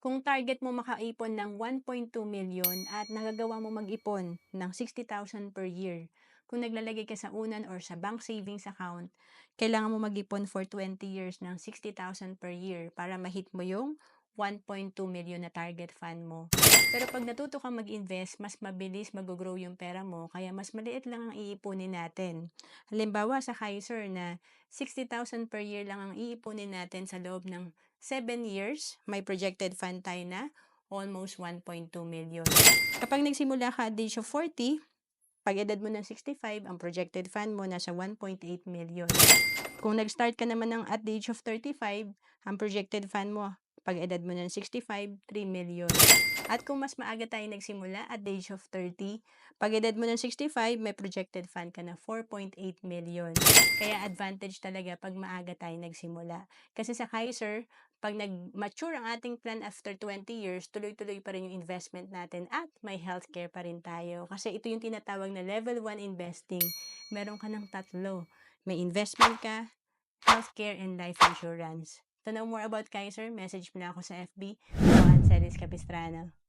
Kung target mo makaipon ng 1.2 million at nagagawa mo mag-ipon ng 60,000 per year, kung naglalagay ka sa unan or sa bank savings account, kailangan mo mag-ipon for 20 years ng 60,000 per year para ma-hit mo yung 1.2 million na target fund mo. Pero pag natuto kang mag-invest, mas mabilis mag-grow yung pera mo, kaya mas maliit lang ang iipunin natin. Halimbawa sa Kaiser na 60,000 per year lang ang iipunin natin sa loob ng 7 years, may projected fund tayo na almost 1.2 million. Kapag nagsimula ka at age of 40, pag edad mo ng 65, ang projected fund mo nasa 1.8 million. Kung nag-start ka naman ng at the age of 35, ang projected fund mo pag edad mo ng 65, 3 million. At kung mas maaga tayo nagsimula at the age of 30, pag edad mo ng 65, may projected fund ka na 4.8 million. Kaya advantage talaga pag maaga tayo nagsimula. Kasi sa Kaiser, pag nag-mature ang ating plan after 20 years, tuloy-tuloy pa rin yung investment natin at may healthcare pa rin tayo. Kasi ito yung tinatawag na level 1 investing. Meron ka ng tatlo. May investment ka, healthcare, and life insurance. To know more about Kaiser, message mo na ako sa FB, Ancelis Capistrano.